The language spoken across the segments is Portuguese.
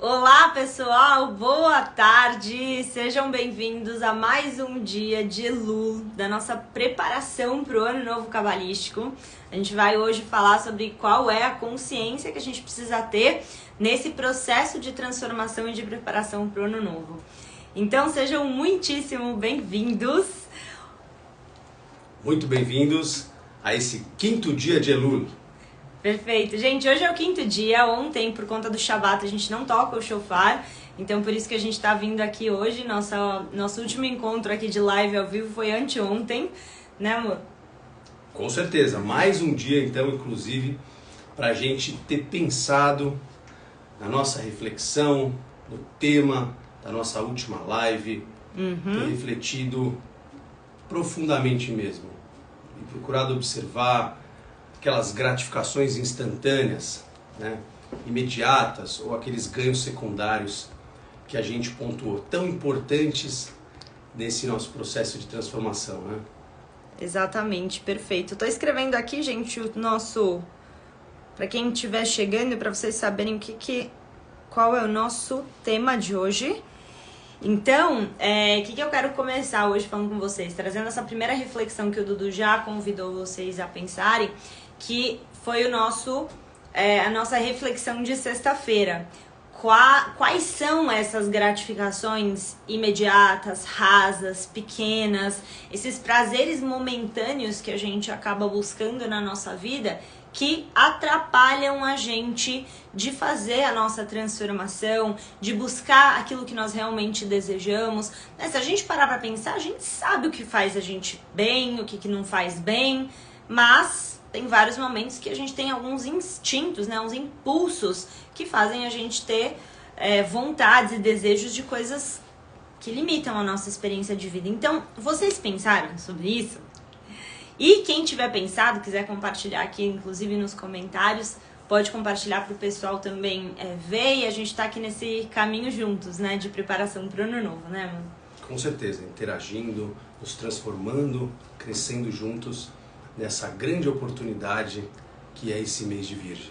Olá pessoal, boa tarde, sejam bem-vindos a mais um dia de Elul, da nossa preparação para o Ano Novo Cabalístico. A gente vai hoje falar sobre qual é a consciência que a gente precisa ter nesse processo de transformação e de preparação para o Ano Novo. Então sejam muitíssimo bem-vindos. Muito bem-vindos a esse quinto dia de Elul. Perfeito. Gente, hoje é o quinto dia. Ontem, por conta do Shabat, a gente não toca o shofar. Então, por isso que a gente tá vindo aqui hoje. Nosso último encontro aqui de live ao vivo foi anteontem. Né, amor? Com certeza. Mais um dia, então, inclusive, pra gente ter pensado na nossa reflexão, no tema da nossa última live. Ter refletido profundamente mesmo. E procurado observar aquelas gratificações instantâneas, né, imediatas, ou aqueles ganhos secundários que a gente pontuou, tão importantes nesse nosso processo de transformação, né? Exatamente, perfeito. Tô escrevendo aqui, gente, o nosso... Para quem estiver chegando, para vocês saberem qual é o nosso tema de hoje. Então, o que eu quero começar hoje falando com vocês? Trazendo essa primeira reflexão que o Dudu já convidou vocês a pensarem, que foi a nossa reflexão de sexta-feira. Quais são essas gratificações imediatas, rasas, pequenas, esses prazeres momentâneos que a gente acaba buscando na nossa vida que atrapalham a gente de fazer a nossa transformação, de buscar aquilo que nós realmente desejamos. Né? Se a gente parar pra pensar, a gente sabe o que faz a gente bem, o que não faz bem, mas tem vários momentos que a gente tem alguns instintos, né, uns impulsos que fazem a gente ter vontades e desejos de coisas que limitam a nossa experiência de vida. Então, vocês pensaram sobre isso? E quem tiver pensado, quiser compartilhar aqui, inclusive nos comentários, pode compartilhar para o pessoal também ver, e a gente tá aqui nesse caminho juntos, né, de preparação para o Ano Novo, né, mano? Com certeza, interagindo, nos transformando, crescendo juntos nessa grande oportunidade que é esse mês de Virgem.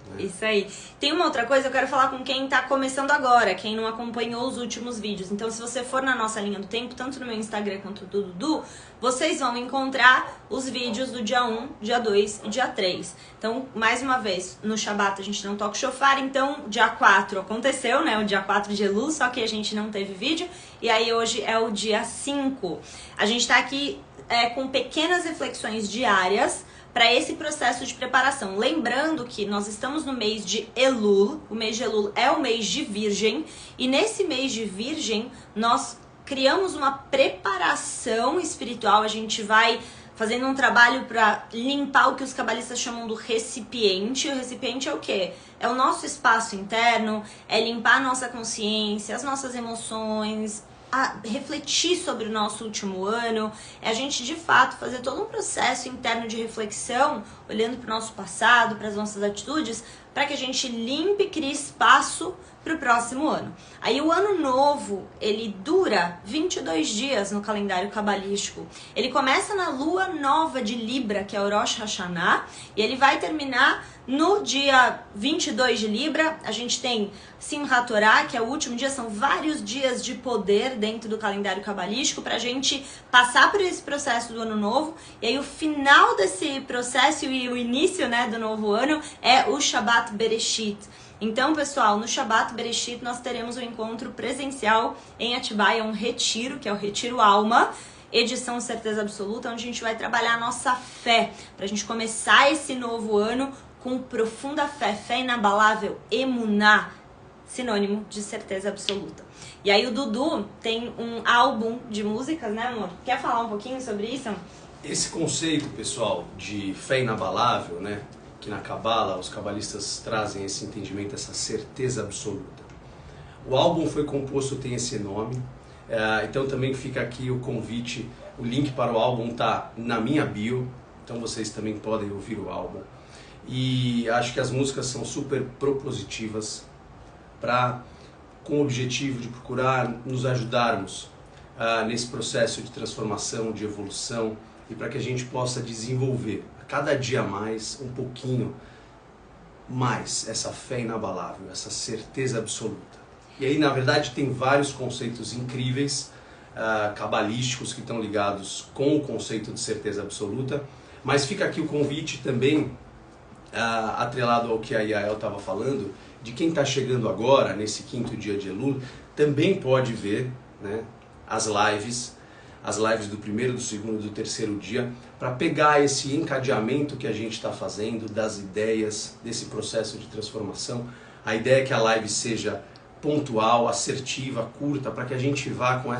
Né? Isso aí. Tem uma outra coisa, eu quero falar com quem tá começando agora, quem não acompanhou os últimos vídeos. Então, se você for na nossa linha do tempo, tanto no meu Instagram quanto do Dudu, vocês vão encontrar os vídeos do dia 1, dia 2 e dia 3. Então, mais uma vez, no Shabat a gente não toca o shofar, então dia 4 aconteceu, né? O dia 4 de Elul, só que a gente não teve vídeo. E aí hoje é o dia 5. A gente tá aqui com pequenas reflexões diárias para esse processo de preparação. Lembrando que nós estamos no mês de Elul, o mês de Elul é o mês de Virgem, e nesse mês de Virgem nós criamos uma preparação espiritual, a gente vai fazendo um trabalho para limpar o que os cabalistas chamam do recipiente. O recipiente é o quê? É o nosso espaço interno, é limpar a nossa consciência, as nossas emoções, a refletir sobre o nosso último ano, é a gente de fato fazer todo um processo interno de reflexão, olhando para o nosso passado, para as nossas atitudes, para que a gente limpe e crie espaço para o próximo ano. Aí o ano novo, ele dura 22 dias no calendário cabalístico. Ele começa na lua nova de Libra, que é o Rosh Hashanah, e ele vai terminar no dia 22 de Libra. A gente tem Simchat Torah, que é o último dia, são vários dias de poder dentro do calendário cabalístico para a gente passar por esse processo do ano novo. E aí o final desse processo e o início, né, do novo ano é o Shabbat Bereshit. Então, pessoal, no Shabbat Bereshit nós teremos um encontro presencial em Atibaia, um retiro, que é o Retiro Alma, edição Certeza Absoluta, onde a gente vai trabalhar a nossa fé, para a gente começar esse novo ano com profunda fé inabalável, emuná, sinônimo de certeza absoluta. E aí o Dudu tem um álbum de músicas, né, amor? Quer falar um pouquinho sobre isso? Esse conceito, pessoal, de fé inabalável, né, que na Cabala os cabalistas trazem esse entendimento, essa certeza absoluta. O álbum foi composto, tem esse nome, então também fica aqui o convite, o link para o álbum tá na minha bio, então vocês também podem ouvir o álbum. E acho que as músicas são super propositivas com o objetivo de procurar nos ajudarmos nesse processo de transformação, de evolução, e para que a gente possa desenvolver a cada dia mais um pouquinho mais essa fé inabalável, essa certeza absoluta. E aí, na verdade, tem vários conceitos incríveis, cabalísticos, que estão ligados com o conceito de certeza absoluta, mas fica aqui o convite também, atrelado ao que a Yael estava falando, de quem está chegando agora, nesse 5º dia de Elul, também pode ver, né, as lives do 1º, do 2º e do 3º dia, para pegar esse encadeamento que a gente está fazendo, das ideias, desse processo de transformação. A ideia é que a live seja pontual, assertiva, curta, para que a gente vá com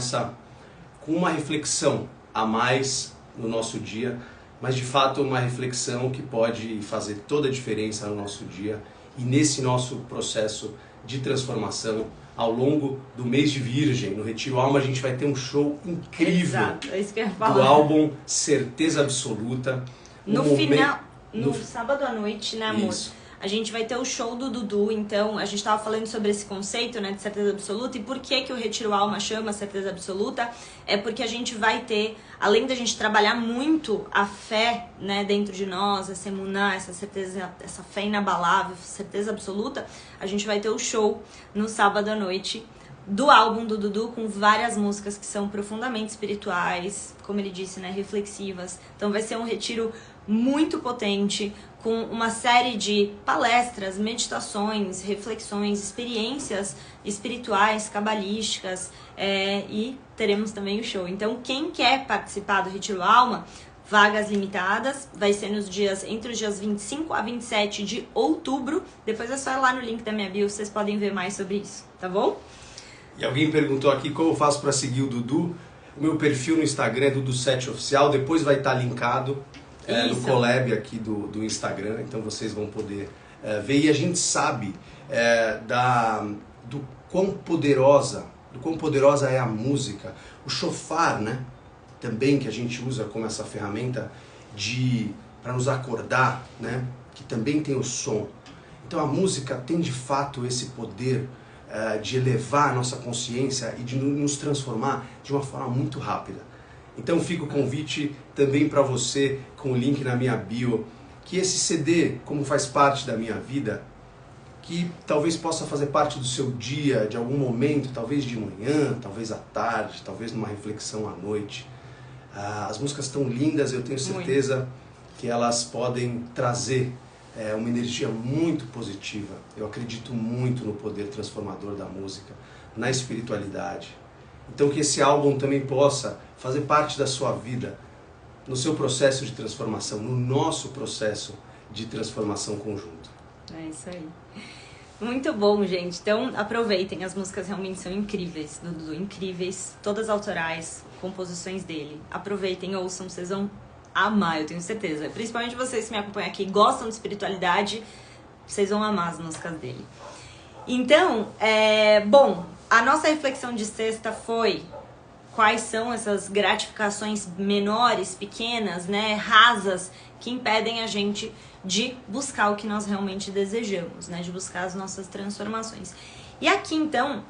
uma reflexão a mais no nosso dia, mas de fato uma reflexão que pode fazer toda a diferença no nosso dia e nesse nosso processo de transformação. Ao longo do mês de Virgem, no Retiro Alma, a gente vai ter um show incrível. Exato, é isso que eu ia falar. Do álbum Certeza Absoluta. No sábado à noite, né, amor? Isso. A gente vai ter o show do Dudu, então a gente estava falando sobre esse conceito, né, de certeza absoluta, e por que o Retiro Alma chama certeza absoluta? É porque a gente vai ter, além da gente trabalhar muito a fé, né, dentro de nós, essa emuná, essa certeza, essa fé inabalável, certeza absoluta, a gente vai ter o show no sábado à noite do álbum do Dudu, com várias músicas que são profundamente espirituais, como ele disse, né, reflexivas. Então vai ser um retiro muito potente, com uma série de palestras, meditações, reflexões, experiências espirituais, cabalísticas, e teremos também o show. Então, quem quer participar do Retiro Alma, vagas limitadas, vai ser entre os dias 25 a 27 de outubro. Depois é só ir lá no link da minha bio, vocês podem ver mais sobre isso, tá bom? E alguém perguntou aqui como eu faço para seguir o Dudu. O meu perfil no Instagram é Dudu7Oficial, depois vai estar linkado no collab aqui do Instagram, então vocês vão poder ver. E a gente sabe do quão poderosa é a música. O shofar, né, também, que a gente usa como essa ferramenta para nos acordar, né, que também tem o som. Então a música tem de fato esse poder de elevar a nossa consciência e de nos transformar de uma forma muito rápida. Então fica o convite também para você, com o link na minha bio, que esse CD, como faz parte da minha vida, que talvez possa fazer parte do seu dia, de algum momento, talvez de manhã, talvez à tarde, talvez numa reflexão à noite. As músicas estão lindas, eu tenho certeza que elas podem trazer uma energia muito positiva. Eu acredito muito no poder transformador da música, na espiritualidade. Então que esse álbum também possa fazer parte da sua vida, no seu processo de transformação, no nosso processo de transformação conjunto. É isso aí. Muito bom, gente. Então aproveitem, as músicas realmente são incríveis, do Dudu, incríveis, todas autorais, composições dele. Aproveitem, ouçam, vocês vão amar, eu tenho certeza. Principalmente vocês que me acompanham aqui, gostam de espiritualidade, vocês vão amar as músicas dele. Então, bom, a nossa reflexão de sexta foi quais são essas gratificações menores, pequenas, né, rasas, que impedem a gente de buscar o que nós realmente desejamos, né, de buscar as nossas transformações. E aqui, então,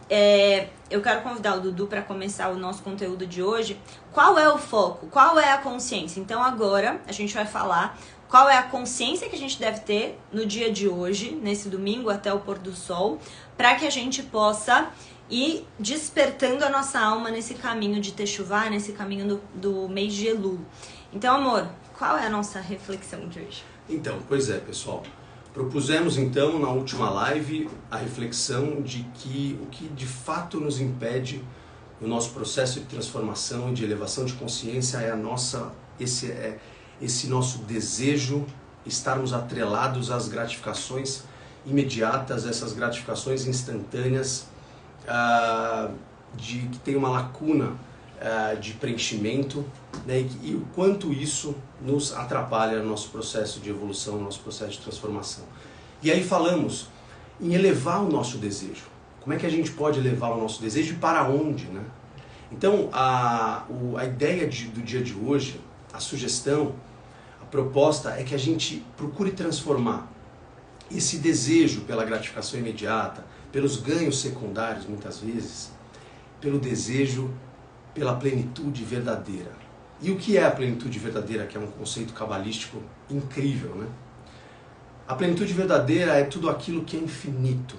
eu quero convidar o Dudu para começar o nosso conteúdo de hoje. Qual é o foco? Qual é a consciência? Então, agora, a gente vai falar qual é a consciência que a gente deve ter no dia de hoje, nesse domingo até o pôr do sol, para que a gente possa ir despertando a nossa alma nesse caminho de Techuvá, nesse caminho do mês de Elul. Então, amor, qual é a nossa reflexão de hoje? Então, pois é, pessoal. Propusemos então na última live a reflexão de que o que de fato nos impede no nosso processo de transformação e de elevação de consciência é esse nosso desejo, estarmos atrelados às gratificações imediatas, essas gratificações instantâneas, que tem uma lacuna de preenchimento, né, e o quanto isso nos atrapalha no nosso processo de evolução, no nosso processo de transformação. E aí falamos em elevar o nosso desejo. Como é que a gente pode elevar o nosso desejo e para onde, né? Então, a ideia do dia de hoje, a sugestão, a proposta é que a gente procure transformar esse desejo pela gratificação imediata, pelos ganhos secundários, muitas vezes, pelo desejo pela plenitude verdadeira. E o que é a plenitude verdadeira, que é um conceito cabalístico incrível, né? A plenitude verdadeira é tudo aquilo que é infinito,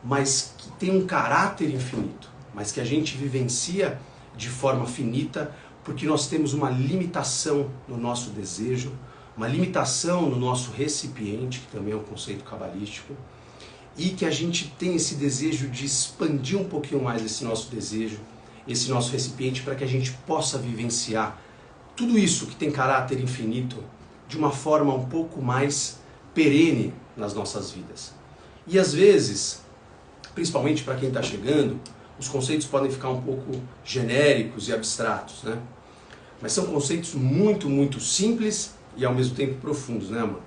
mas que tem um caráter infinito, mas que a gente vivencia de forma finita, porque nós temos uma limitação no nosso desejo, uma limitação no nosso recipiente, que também é um conceito cabalístico, e que a gente tem esse desejo de expandir um pouquinho mais esse nosso desejo, esse nosso recipiente, para que a gente possa vivenciar tudo isso que tem caráter infinito de uma forma um pouco mais perene nas nossas vidas. E às vezes, principalmente para quem está chegando, os conceitos podem ficar um pouco genéricos e abstratos, né? Mas são conceitos muito, muito simples e ao mesmo tempo profundos, né, amor?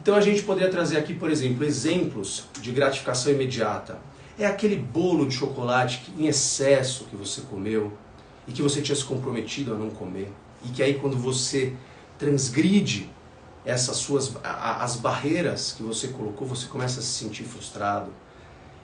Então a gente poderia trazer aqui, por exemplo, exemplos de gratificação imediata. É aquele bolo de chocolate em excesso que você comeu e que você tinha se comprometido a não comer. E que aí quando você transgride as barreiras que você colocou, você começa a se sentir frustrado.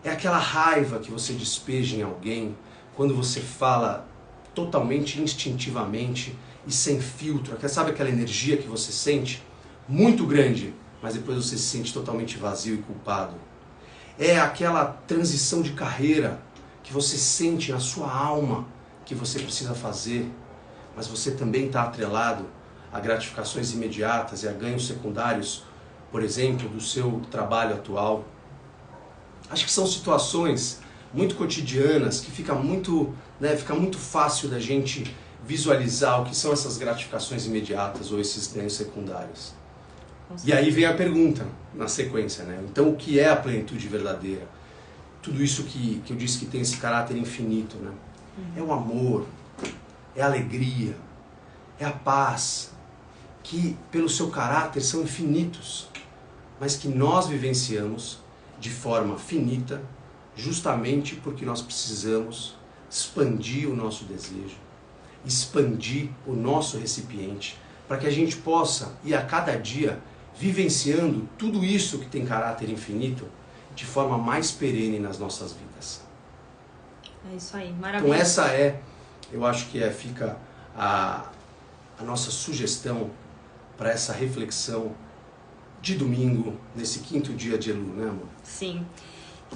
É aquela raiva que você despeja em alguém quando você fala totalmente instintivamente e sem filtro. Sabe aquela energia que você sente? Muito grande, mas depois você se sente totalmente vazio e culpado. É aquela transição de carreira que você sente na sua alma que você precisa fazer, mas você também está atrelado a gratificações imediatas e a ganhos secundários, por exemplo, do seu trabalho atual. Acho que são situações muito cotidianas que fica muito fácil da gente visualizar o que são essas gratificações imediatas ou esses ganhos secundários. E aí vem a pergunta na sequência, né? Então o que é a plenitude verdadeira? Tudo isso que eu disse que tem esse caráter infinito, né? É o amor, é a alegria, é a paz, que pelo seu caráter são infinitos, mas que nós vivenciamos de forma finita, justamente porque nós precisamos expandir o nosso desejo, expandir o nosso recipiente, para que a gente possa ir a cada dia vivenciando tudo isso que tem caráter infinito de forma mais perene nas nossas vidas. É isso aí, maravilha. Então essa eu acho que fica a nossa sugestão para essa reflexão de domingo, nesse 5º dia de Elul, né, amor? Sim,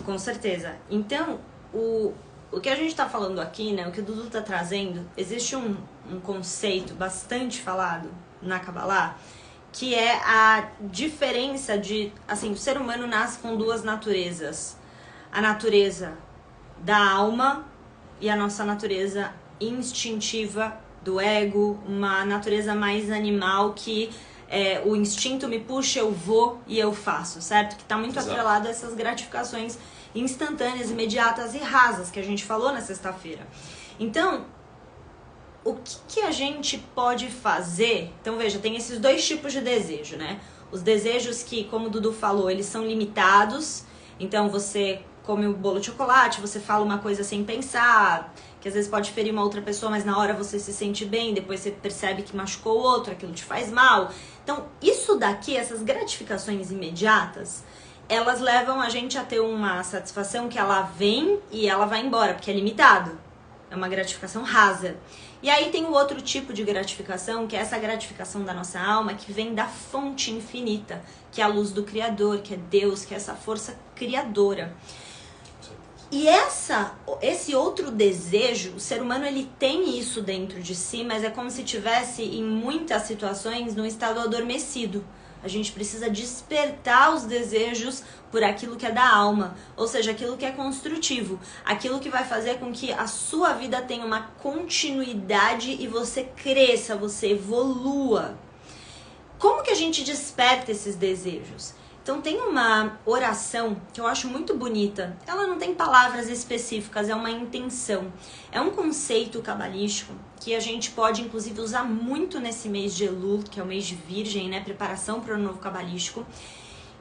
com certeza. Então, o que a gente está falando aqui, né, o que o Dudu está trazendo, existe um conceito bastante falado na Kabbalah, que é a diferença de, assim, o ser humano nasce com duas naturezas. A natureza da alma e a nossa natureza instintiva do ego, uma natureza mais animal que o instinto me puxa, eu vou e eu faço, certo? Que está muito atrelado a essas gratificações instantâneas, imediatas e rasas que a gente falou na sexta-feira. Então, o que a gente pode fazer? Então veja, tem esses dois tipos de desejo, né? Os desejos que, como o Dudu falou, eles são limitados. Então você come o bolo de chocolate, você fala uma coisa sem pensar, que às vezes pode ferir uma outra pessoa, mas na hora você se sente bem, depois você percebe que machucou o outro, aquilo te faz mal. Então isso daqui, essas gratificações imediatas, elas levam a gente a ter uma satisfação que ela vem e ela vai embora, porque é limitado. É uma gratificação rasa. E aí tem o outro tipo de gratificação, que é essa gratificação da nossa alma, que vem da fonte infinita, que é a luz do Criador, que é Deus, que é essa força criadora. E esse outro desejo, o ser humano ele tem isso dentro de si, mas é como se tivesse em muitas situações num estado adormecido. A gente precisa despertar os desejos por aquilo que é da alma, ou seja, aquilo que é construtivo, aquilo que vai fazer com que a sua vida tenha uma continuidade e você cresça, você evolua. Como que a gente desperta esses desejos? Então tem uma oração que eu acho muito bonita. Ela não tem palavras específicas, é uma intenção. É um conceito cabalístico que a gente pode inclusive usar muito nesse mês de Elul, que é o mês de Virgem, né? Preparação para o novo cabalístico.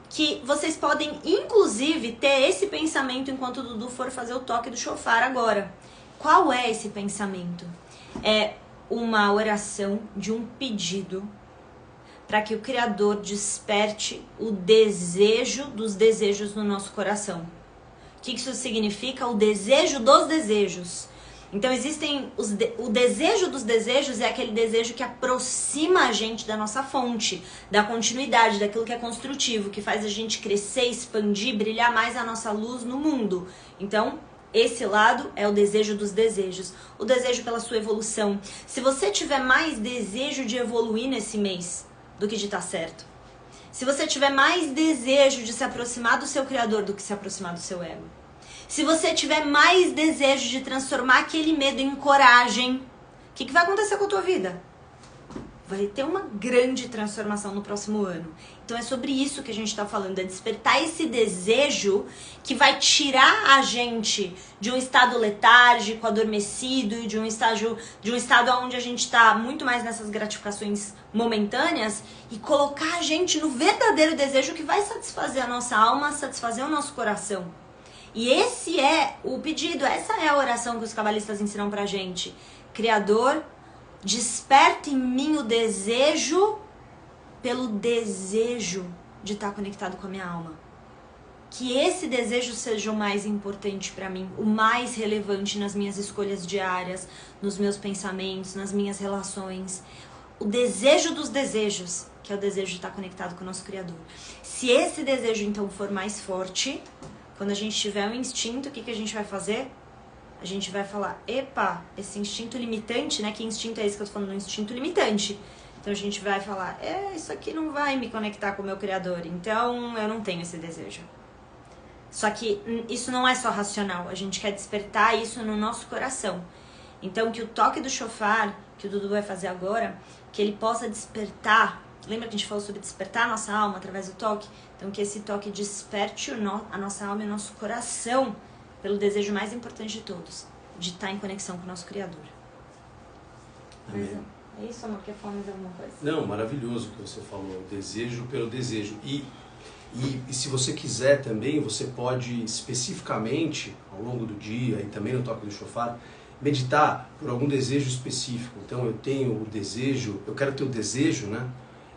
Que vocês podem inclusive ter esse pensamento enquanto o Dudu for fazer o toque do shofar agora. Qual é esse pensamento? É uma oração de um pedido para que o Criador desperte o desejo dos desejos no nosso coração. O que isso significa? O desejo dos desejos. Então existem o desejo dos desejos é aquele desejo que aproxima a gente da nossa fonte, da continuidade, daquilo que é construtivo, que faz a gente crescer, expandir, brilhar mais a nossa luz no mundo. Então, esse lado é o desejo dos desejos, o desejo pela sua evolução. Se você tiver mais desejo de evoluir nesse mês do que de estar certo, se você tiver mais desejo de se aproximar do seu Criador do que se aproximar do seu ego, se você tiver mais desejo de transformar aquele medo em coragem, o que vai acontecer com a tua vida? Vai ter uma grande transformação no próximo ano. Então é sobre isso que a gente está falando, é despertar esse desejo que vai tirar a gente de um estado letárgico, adormecido, de um estado onde a gente está muito mais nessas gratificações momentâneas e colocar a gente no verdadeiro desejo que vai satisfazer a nossa alma, satisfazer o nosso coração. E esse é o pedido, essa é a oração que os cabalistas ensinam pra gente. Criador, desperta em mim o desejo pelo desejo de estar conectado com a minha alma. Que esse desejo seja o mais importante para mim, o mais relevante nas minhas escolhas diárias, nos meus pensamentos, nas minhas relações. O desejo dos desejos, que é o desejo de estar conectado com o nosso Criador. Se esse desejo então for mais forte, quando a gente tiver um instinto, o que a gente vai fazer? A gente vai falar, epa, esse instinto limitante, né? Que instinto é esse que eu tô falando? Um instinto limitante. Então a gente vai falar, isso aqui não vai me conectar com o meu Criador, então eu não tenho esse desejo. Só que isso não é só racional, a gente quer despertar isso no nosso coração. Então que o toque do shofar, que o Dudu vai fazer agora, que ele possa despertar. Lembra que a gente falou sobre despertar a nossa alma através do toque? Então que esse toque desperte a nossa alma e o nosso coração pelo desejo mais importante de todos, de estar em conexão com o nosso Criador. Amém. Mas, é isso, amor? Quer falar mais alguma coisa? Não, maravilhoso o que você falou, desejo pelo desejo. E se você quiser também, você pode especificamente, ao longo do dia e também no toque do shofar, meditar por algum desejo específico. Então eu tenho o desejo, eu quero ter o desejo, né,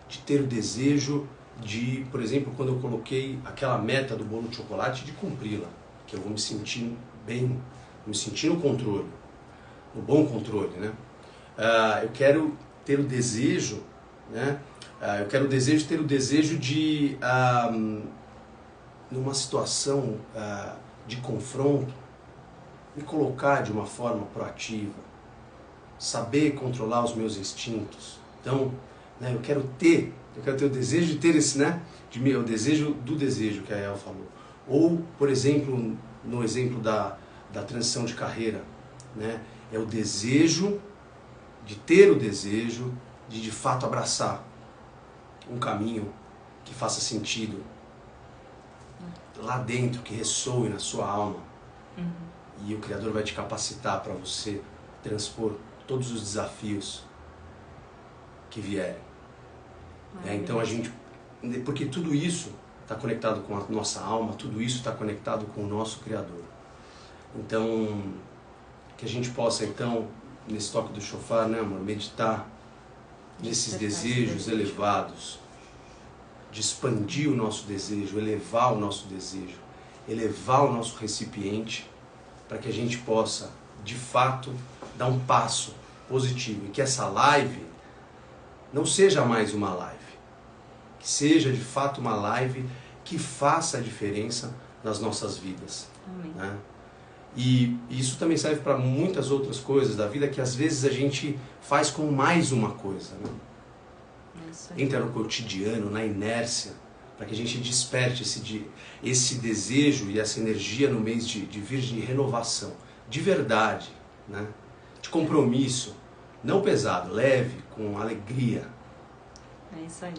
de ter o desejo de, por exemplo, quando eu coloquei aquela meta do bolo de chocolate, de cumpri-la, que eu vou me sentir bem, me sentir no controle, no bom controle, né? Eu quero ter o desejo, né? Eu quero ter o desejo de, numa situação de confronto, me colocar de uma forma proativa, saber controlar os meus instintos. Então, né, eu quero ter o desejo de ter esse, né? O desejo do desejo que a El falou. Ou, por exemplo, no exemplo da transição de carreira, né? É o desejo de ter o desejo de fato abraçar um caminho que faça sentido lá dentro, que ressoe na sua alma. E o Criador vai te capacitar para você transpor todos os desafios que vierem. Então a gente, porque tudo isso está conectado com a nossa alma, tudo isso está conectado com o nosso Criador. Então, que a gente possa então, nesse toque do shofar, né, amor, meditar nesses desejos elevados, de expandir o nosso desejo, elevar o nosso desejo, elevar o nosso recipiente, para que a gente possa, de fato, dar um passo positivo. E que essa live não seja mais uma live, que seja de fato uma live que faça a diferença nas nossas vidas. Amém. Né? E isso também serve para muitas outras coisas da vida que às vezes a gente faz como mais uma coisa. Né? Entra no cotidiano, na inércia, para que a gente desperte esse desejo e essa energia no mês de virgem de renovação, de verdade, né? De compromisso, não pesado, leve, com alegria. É isso aí.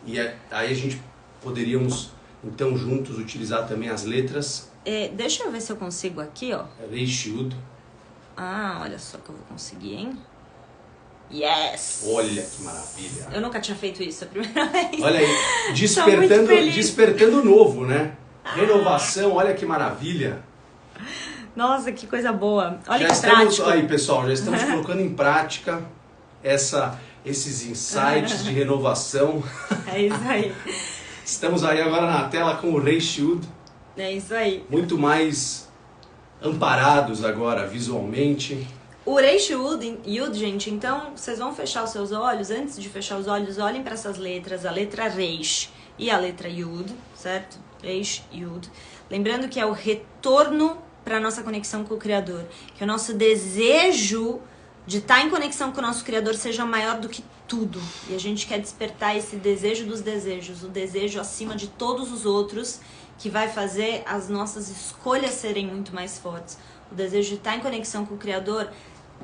E aí a gente poderíamos, então, juntos utilizar também as letras. Deixa eu ver se eu consigo aqui, ó. Reishiud. Olha só que eu vou conseguir, hein? Yes! Olha que maravilha! Eu nunca tinha feito isso a primeira vez. Olha aí, despertando novo, né? Renovação, olha que maravilha! Nossa, que coisa boa! Olha já que prático! Aí, pessoal, já estamos colocando em prática esses insights de renovação. É isso aí. Estamos aí agora na tela com o Reishiud. É isso aí. Muito mais amparados agora visualmente. O Reish Yud, gente, então vocês vão fechar os seus olhos. Antes de fechar os olhos, olhem para essas letras, a letra Reish e a letra Yud, certo? Reish Yud. Lembrando que é o retorno para a nossa conexão com o Criador. Que o nosso desejo de estar em conexão com o nosso Criador seja maior do que tudo. E a gente quer despertar esse desejo dos desejos, o desejo acima de todos os outros, que vai fazer as nossas escolhas serem muito mais fortes. O desejo de estar em conexão com o Criador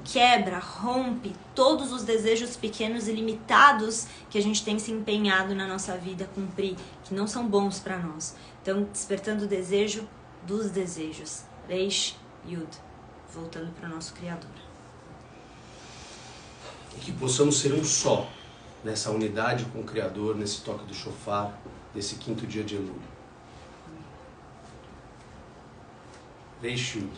quebra, rompe todos os desejos pequenos e limitados que a gente tem se empenhado na nossa vida a cumprir, que não são bons para nós. Então, despertando o desejo dos desejos. Reish Yud. Voltando para o nosso Criador. E que possamos ser um só, nessa unidade com o Criador, nesse toque do shofar, desse 5º dia de Elul. Reish Yud.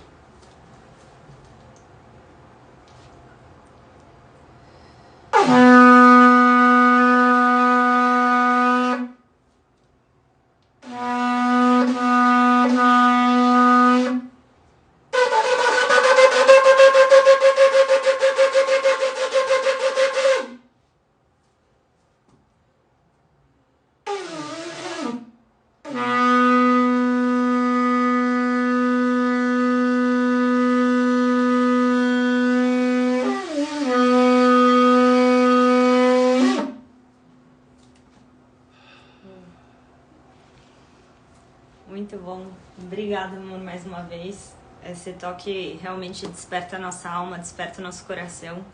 Muito bom. Obrigada, amor, mais uma vez. Esse toque realmente desperta a nossa alma, desperta o nosso coração.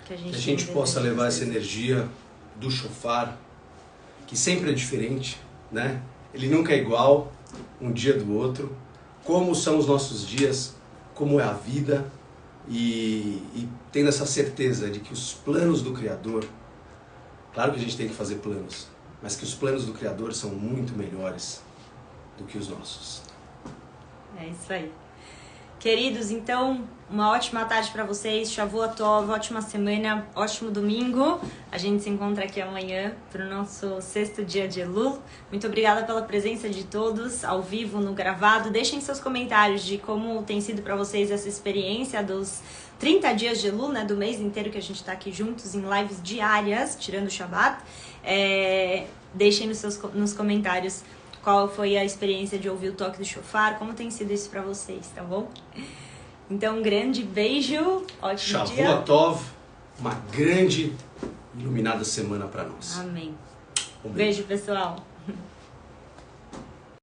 Que a gente possa levar essa energia do shofar, que sempre é diferente, né? Ele nunca é igual um dia do outro. Como são os nossos dias, como é a vida, e tendo essa certeza de que os planos do Criador, claro que a gente tem que fazer planos, mas que os planos do Criador são muito melhores do que os nossos. É isso aí. Queridos, então, uma ótima tarde para vocês, Shavua Tov, ótima semana, ótimo domingo. A gente se encontra aqui amanhã para o nosso 6º dia de Elul. Muito obrigada pela presença de todos, ao vivo, no gravado. Deixem seus comentários de como tem sido para vocês essa experiência dos 30 dias de Elul, né, do mês inteiro que a gente está aqui juntos em lives diárias, tirando o Shabbat. Deixem nos comentários qual foi a experiência de ouvir o toque do shofar, como tem sido isso pra vocês, tá bom? Então, um grande beijo, ótimo dia. Shavua Tov, uma grande iluminada semana pra nós. Amém. Beijo, pessoal.